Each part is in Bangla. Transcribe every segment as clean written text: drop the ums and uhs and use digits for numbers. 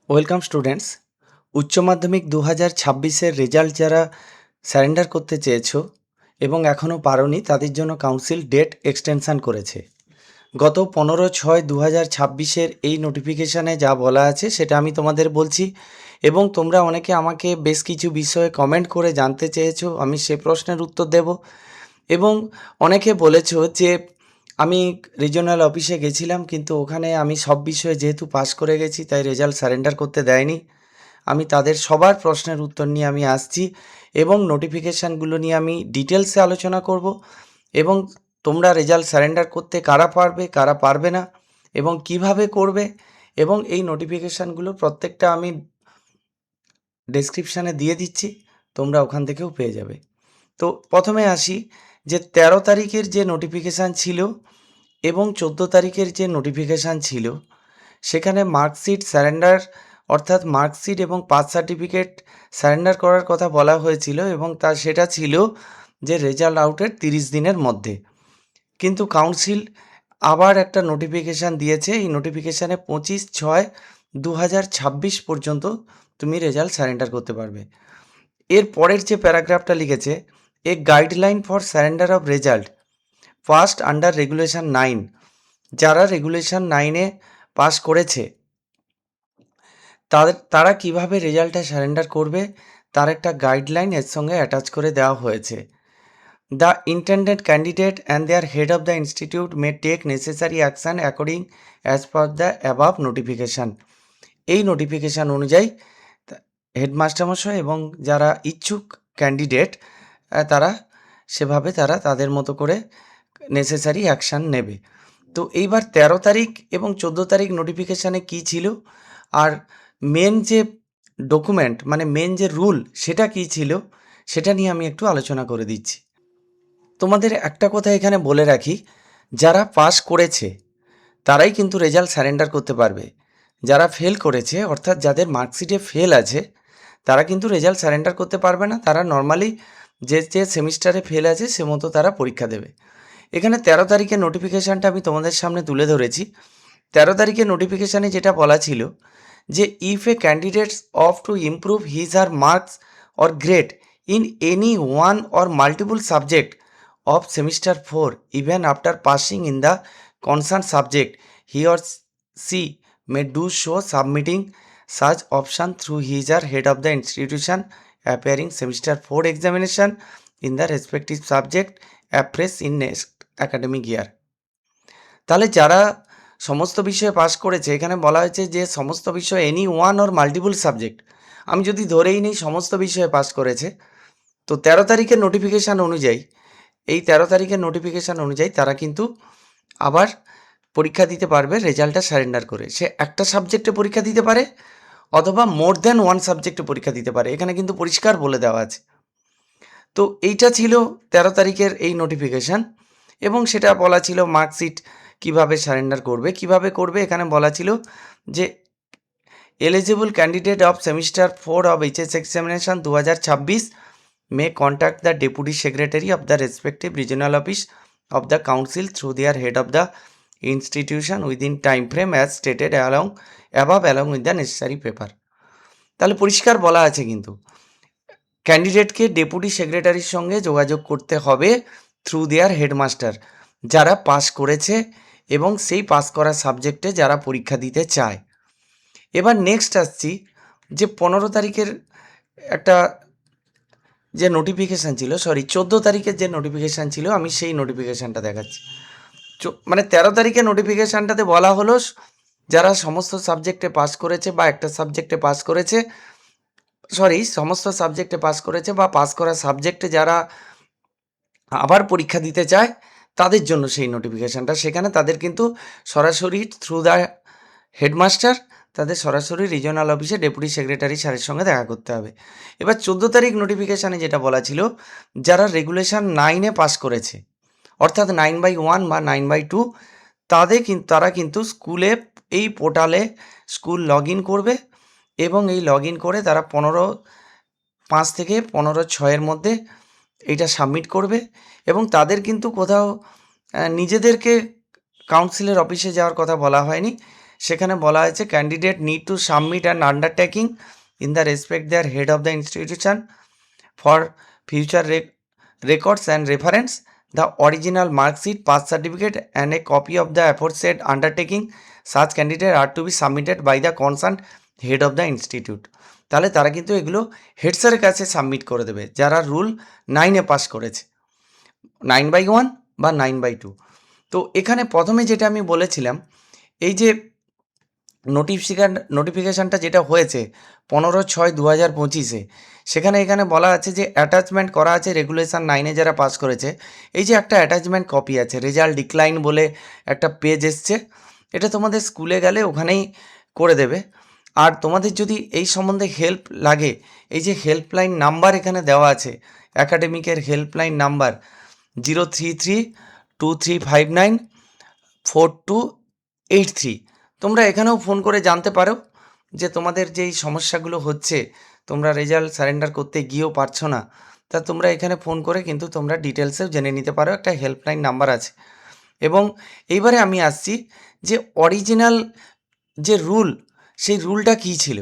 Welcome students. উচ্চ মাধ্যমিক 2026-এর রেজাল্ট যারা সারেন্ডার করতে চেয়েছো এবং এখনও পারোনি তাদের জন্য কাউন্সিল ডেট এক্সটেনশান করেছে। গত 15/6/2026-এর এই নোটিফিকেশানে যা বলা আছে সেটা আমি তোমাদের বলছি, এবং তোমরা অনেকে আমাকে বেশ কিছু বিষয়ে কমেন্ট করে জানতে চেয়েছো, আমি সে প্রশ্নের উত্তর দেব। এবং অনেকে বলেছো যে আমি রিজিওনাল অফিসে গেছিলাম, কিন্তু ওখানে আমি সব বিষয়ে যেহেতু পাস করে গেছি তাই রেজাল্ট সারেন্ডার করতে দেয়নি। আমি তাদের সবার প্রশ্নের উত্তর নিয়ে আমি আসছি এবং নোটিফিকেশানগুলো নিয়ে আমি ডিটেলসে আলোচনা করব, এবং তোমরা রেজাল্ট সারেন্ডার করতে কারা পারবে কারা পারবে না এবং কিভাবে করবে, এবং এই নোটিফিকেশানগুলো প্রত্যেকটা আমি ডেসক্রিপশানে দিয়ে দিচ্ছি, তোমরা ওখান থেকেও পেয়ে যাবে। তো প্রথমে আসি যে 13 তারিখের যে নোটিফিকেশান ছিল এবং 14 তারিখের যে নোটিফিকেশান ছিল, সেখানে মার্কশিট সারেন্ডার অর্থাৎ মার্কশিট এবং পাস সার্টিফিকেট সারেন্ডার করার কথা বলা হয়েছিল, এবং সেটা ছিল যে রেজাল্ট আউটের 30 দিনের মধ্যে। কিন্তু কাউন্সিল আবার একটা নোটিফিকেশান দিয়েছে। এই নোটিফিকেশানে 25/6/2026 পর্যন্ত তুমি রেজাল্ট সারেন্ডার করতে পারবে। এর পরের যে প্যারাগ্রাফটা লিখেছে, a guideline for surrender of result first under regulation 9, যারা রেগুলেশন 9-এ পাস করেছে তারা কিভাবে রেজাল্টটা সারেন্ডার করবে তার একটা গাইডলাইন এর সঙ্গে অ্যাটাচ করে দেওয়া হয়েছে। The intended candidate and their head of the institute may take necessary action according as per the above notification. এই নোটিফিকেশান অনুযায়ী হেডমাস্টারমশাই এবং যারা ইচ্ছুক ক্যান্ডিডেট তারা সেভাবে তাদের মতো করে নেসেসারি অ্যাকশান নেবে। তো এইবার 13 তারিখ এবং 14 তারিখ নোটিফিকেশানে কী ছিল, আর মেন যে ডকুমেন্ট মানে মেন যে রুল সেটা কী ছিল, সেটা নিয়ে আমি একটু আলোচনা করে দিচ্ছি। তোমাদের একটা কথা এখানে বলে রাখি, যারা পাস করেছে তারাই কিন্তু রেজাল্ট সারেন্ডার করতে পারবে। যারা ফেল করেছে অর্থাৎ যাদের মার্কশিটে ফেল আছে তারা কিন্তু রেজাল্ট সারেন্ডার করতে পারবে না। তারা নর্মালি যে সেমিস্টারে ফেল আছে সে মতো তারা পরীক্ষা দেবে। এখানে 13 তারিখের নোটিফিকেশানটা আমি তোমাদের সামনে তুলে ধরেছি। 13 তারিখের নোটিফিকেশানে যেটা বলা ছিল যে if a candidates of to improve his R marks or grade in any one or multiple subject of semester 4 even after passing in the concerned subject, he or she may do so submitting such option through his or head of the institution appearing semester 4 examination in the respective subject afresh in next academic year। তাহলে যারা সমস্ত বিষয়ে পাস করেছে, এখানে বলা হয়েছে যে সমস্ত বিষয় any one or multiple subject, আমি যদি ধরেই নিই সমস্ত বিষয়ে পাস করেছে, তো 13 তারিখের নোটিফিকেশান অনুযায়ী এই 13 তারিখের নোটিফিকেশান অনুযায়ী তারা কিন্তু আবার পরীক্ষা দিতে পারবে রেজাল্টটা সারেন্ডার করে। সে একটা সাবজেক্টে পরীক্ষা দিতে পারে অথবা মোর দ্যান ওয়ান সাবজেক্টে পরীক্ষা দিতে পারে, এখানে কিন্তু পরিষ্কার বলে দেওয়া আছে। তো এইটা ছিল 13 তারিখের এই নোটিফিকেশান, এবং সেটা বলা ছিল মার্কশিট কিভাবে সারেন্ডার করবে এখানে বলা ছিল যে eligible candidate of semester 4 of HS examination 2026 may contact the deputy secretary of the respective regional office of the council through their head of the institution within time frame as stated above along with the necessary paper। তাহলে পরিষ্কার বলা আছে কিন্তু ক্যান্ডিডেটকে ডেপুটি সেক্রেটারির সঙ্গে যোগাযোগ করতে হবে থ্রু দেয়ার হেডমাস্টার, যারা পাস করেছে এবং সেই পাস করা সাবজেক্টে যারা পরীক্ষা দিতে চায়। এবার নেক্সট আসছি যে 15 তারিখের একটা যে নোটিফিকেশান ছিল, 14 তারিখের যে নোটিফিকেশান ছিল, আমি সেই নোটিফিকেশানটা দেখাচ্ছি। মানে 13 তারিখের নোটিফিকেশানটাতে বলা হলো যারা সমস্ত সাবজেক্টে পাস করেছে বা একটা সাবজেক্টে পাস করেছে, সমস্ত সাবজেক্টে পাস করেছে বা পাস করা সাবজেক্টে যারা আবার পরীক্ষা দিতে চায় তাদের জন্য সেই নোটিফিকেশানটা। সেখানে তাদের কিন্তু সরাসরি থ্রু দ্য হেডমাস্টার তাদের সরাসরি রিজিওনাল অফিসে ডেপুটি সেক্রেটারি স্যারের সঙ্গে দেখা করতে হবে। এবার 14 তারিখ নোটিফিকেশানে যেটা বলা ছিল, যারা রেগুলেশন 9-এ পাস করেছে অর্থাৎ 9/1 বা 9/2 তারা কিন্তু স্কুলে এই পোর্টালে স্কুল লগ ইন করবে, এবং এই লগ ইন করে তারা 15/5 থেকে 15/6-এর মধ্যে এইটা সাবমিট করবে, এবং তাদের কিন্তু কোথাও নিজেদেরকে কাউন্সিলের অফিসে যাওয়ার কথা বলা হয়নি। সেখানে বলা হয়েছে candidate need to submit an undertaking in the respect there head of the institution for future records and reference, the original mark sheet, pass certificate, and a copy of the aforesaid undertaking. Such candidate are to be submitted by the concerned head of the institute. তাহলে তারা কিন্তু এগুলো হেড স্যারের কাছে সাবমিট করে দেবে যারা রুল 9-এ পাস করেছে, 9/1 বা 9/2। তো এখানে প্রথমে যেটা আমি বলেছিলাম, এই যে নোটিফিকেশানটা যেটা হয়েছে 15/6/2025-এ, এখানে বলা আছে যে অ্যাটাচমেন্ট করা আছে রেগুলেশন 9-এ যারা পাস করেছে। এই যে একটা অ্যাটাচমেন্ট কপি আছে, রেজাল্ট ডিক্লাইন বলে একটা পেজ এসছে, এটা তোমাদের স্কুলে গেলে ওখানেই করে দেবে। আর তোমাদের যদি এই সম্বন্ধে হেল্প লাগে, এই যে হেল্পলাইন নাম্বার এখানে দেওয়া আছে, অ্যাকাডেমিকের হেল্পলাইন নাম্বার 03323594283, তোমরা এখানেও ফোন করে জানতে পারো যে তোমাদের যেই সমস্যাগুলো হচ্ছে, তোমরা রেজাল্ট সারেন্ডার করতে গিয়েও পারছো না, তা তোমরা এখানে ফোন করে কিন্তু তোমরা ডিটেলসেও জেনে নিতে পারো, একটা হেল্পলাইন নাম্বার আছে। এবং এইবারে আমি আসছি যে অরিজিনাল যে রুল, সেই রুলটা কী ছিল,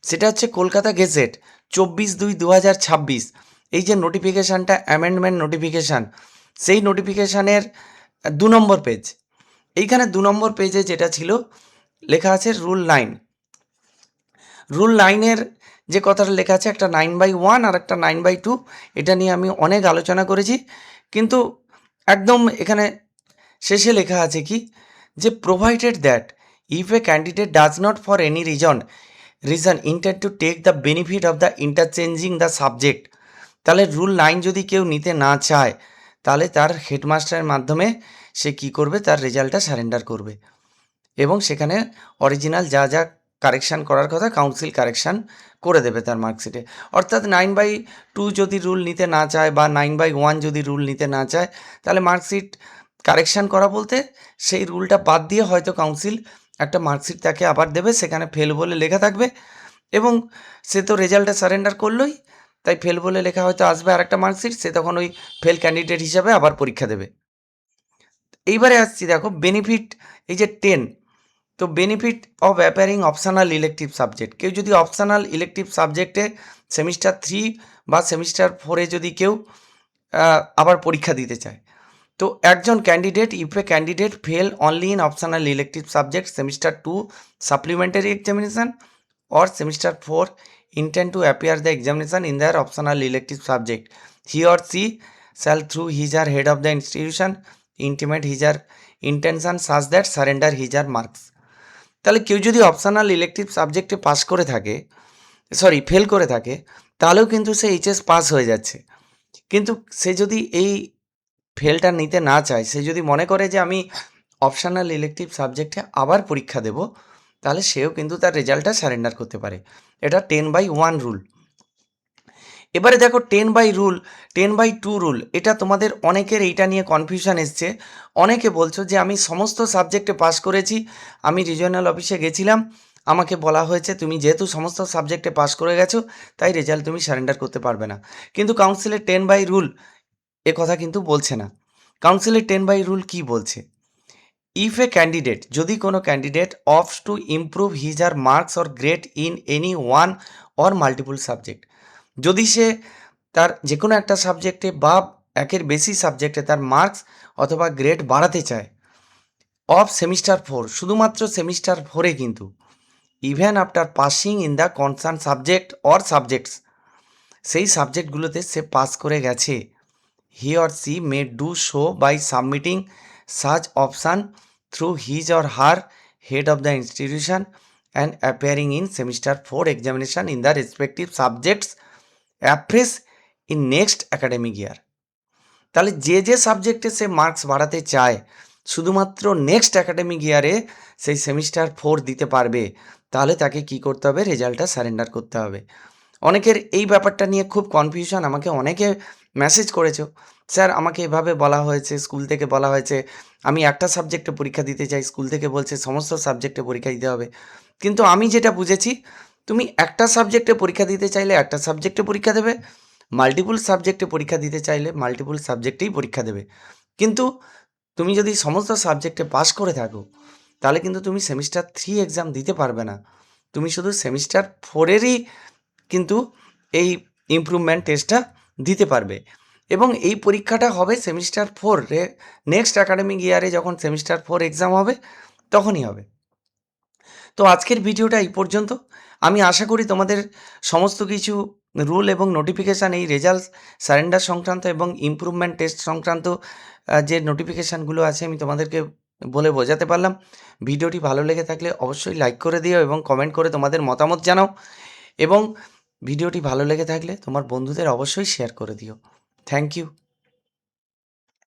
সেটা হচ্ছে কলকাতা গেজেট 24/2/2026, এই যে নোটিফিকেশানটা অ্যামেন্ডমেন্ট নোটিফিকেশান, সেই নোটিফিকেশানের 2 নম্বর পেজ। এইখানে 2 নম্বর পেজে যেটা ছিল লেখা আছে রুল 9। রুল 9-এর যে কথাটা লেখা আছে, একটা 9/1 আর একটা 9/2, এটা নিয়ে আমি অনেক আলোচনা করেছি। কিন্তু একদম এখানে শেষে লেখা আছে কি, যে provided that if a candidate does not for any reason intend to take the benefit of the interchanging the subject, তাহলে রুল 9 যদি কেউ নিতে না চায়, তাহলে তার হেডমাস্টারের মাধ্যমে সে কি করবে, তার রেজাল্টটা সারেন্ডার করবে এবং সেখানে অরিজিনাল যা যা কারেকশান করার কথা কাউন্সিল কারেকশান করে দেবে তার মার্কশিটে। অর্থাৎ 9/2 যদি রুল নিতে না চায় বা 9/1 যদি রুল নিতে না চায়, তাহলে মার্কশিট কারেকশান করা বলতে সেই রুলটা বাদ দিয়ে হয়তো কাউন্সিল একটা মার্কশিট তাকে আবার দেবে, সেখানে ফেল বলে লেখা থাকবে এবং সে তো রেজাল্টটা সারেন্ডার করলোই, তাই ফেল বলে লেখা হয়তো আসবে আর একটা মার্কশিট, সে তখন ওই ফেল ক্যান্ডিডেট হিসাবে আবার পরীক্ষা দেবে। এইবারে আসছি, দেখো বেনিফিট, এই যে 10, তো benefit of appearing optional elective subject, কেউ যদি অপশনাল ইলেকটিভ সাবজেক্টে সেমিস্টার 3 বা সেমিস্টার 4-এ যদি কেউ আবার পরীক্ষা দিতে চায়, তো একজন candidate, if a candidate fail only in optional elective subject semester 2 supplementary examination or semester 4 intend to appear the examination in their optional elective subject, he or she shall through his or head of the institution intimate his or intention such that surrender his or marks। তাহলে কেউ যদি অপশনাল ইলেকটিভ সাবজেক্টে পাস করে থাকে, ফেল করে থাকে, তাহলেও কিন্তু সে এইচএস পাস হয়ে যাচ্ছে। কিন্তু সে যদি এই ফেলটা নিতে না চায়, সে যদি মনে করে যে আমি অপশনাল ইলেকটিভ সাবজেক্টে আবার পরীক্ষা দেব, তাহলে সেও কিন্তু তার রেজাল্টটা সারেন্ডার করতে পারে। এটা 10/1 রুল। এবারে দেখো 10/2 রুল, এটা তোমাদের অনেকের এইটা নিয়ে কনফিউশন এসছে। অনেকে বলছো যে আমি সমস্ত সাবজেক্টে পাস করেছি, আমি রিজিওনাল অফিসে গেছিলাম, আমাকে বলা হয়েছে তুমি যেহেতু সমস্ত সাবজেক্টে পাস করে গেছো তাই রেজাল্ট তুমি সারেন্ডার করতে পারবে না। কিন্তু কাউন্সিলের 10/2 রুল এ কথা কিন্তু বলছে না। কাউন্সিলের 10/2 রুল কী বলছে, ইফ এ ক্যান্ডিডেট, যদি কোনো candidate opts to improve his R marks or grade in any one or multiple subject, যদি সে তার যে কোনো একটা সাবজেক্টে বা একের বেশি সাবজেক্টে তার মার্কস অথবা গ্রেড বাড়াতে চায়, অফ সেমিস্টার 4, শুধুমাত্র সেমিস্টার 4-এ কিন্তু, even after passing in the concern subject or subjects, সেই সাবজেক্টগুলোতে সে পাস করে গেছে, he or she may do so by submitting such option through his or her head of the institution and appearing in semester 4 examination in the respective subjects afresh in next academic year। তাহলে যে যে সাবজেক্টে সে মার্কস বাড়াতে চায় শুধুমাত্র নেক্সট অ্যাকাডেমিক ইয়ারে সেই সেমিস্টার 4 দিতে পারবে, তাহলে তাকে কি করতে হবে, রেজাল্টটা সারেন্ডার করতে হবে। অনেকের এই ব্যাপারটা নিয়ে খুব কনফিউশন, আমাকে অনেকে মেসেজ করেছো, স্যার আমাকে এভাবে বলা হয়েছে, স্কুল থেকে বলা হয়েছে আমি একটা সাবজেক্টে পরীক্ষা দিতে চাই, স্কুল থেকে বলছে সমস্ত সাবজেক্টে পরীক্ষা দিতে হবে। কিন্তু আমি যেটা বুঝেছি, তুমি একটা সাবজেক্টে পরীক্ষা দিতে চাইলে একটা সাবজেক্টে পরীক্ষা দেবে, মাল্টিপুল সাবজেক্টে পরীক্ষা দিতে চাইলে মাল্টিপুল সাবজেক্টেই পরীক্ষা দেবে। কিন্তু তুমি যদি সমস্ত সাবজেক্টে পাস করে থাকো, তাহলে কিন্তু তুমি সেমিস্টার 3 এক্সাম দিতে পারবে না। তুমি শুধু সেমিস্টার 4 এরই কিন্তু এই ইমপ্রুভমেন্ট টেস্টটা দিতে পারবে এবং এই পরীক্ষাটা হবে সেমিস্টার 4 রে নেক্সট অ্যাকাডেমিক ইয়ারে যখন সেমিস্টার 4 এক্সাম হবে তখনই হবে। তো আজকের ভিডিওটা এই পর্যন্ত। আমি আশা করি তোমাদের সমস্ত কিছু রুল এবং নোটিফিকেশান এই রেজাল্ট সারেন্ডার সংক্রান্ত এবং ইমপ্রুভমেন্ট টেস্ট সংক্রান্ত যে নোটিফিকেশানগুলো আছে আমি তোমাদেরকে বলে বোঝাতে পারলাম। ভিডিওটি ভালো লেগে থাকলে অবশ্যই লাইক করে দিও এবং কমেন্ট করে তোমাদের মতামত জানাও এবং ভিডিওটি ভালো লেগে থাকলে তোমার বন্ধুদের অবশ্যই শেয়ার করে দিও। Thank you.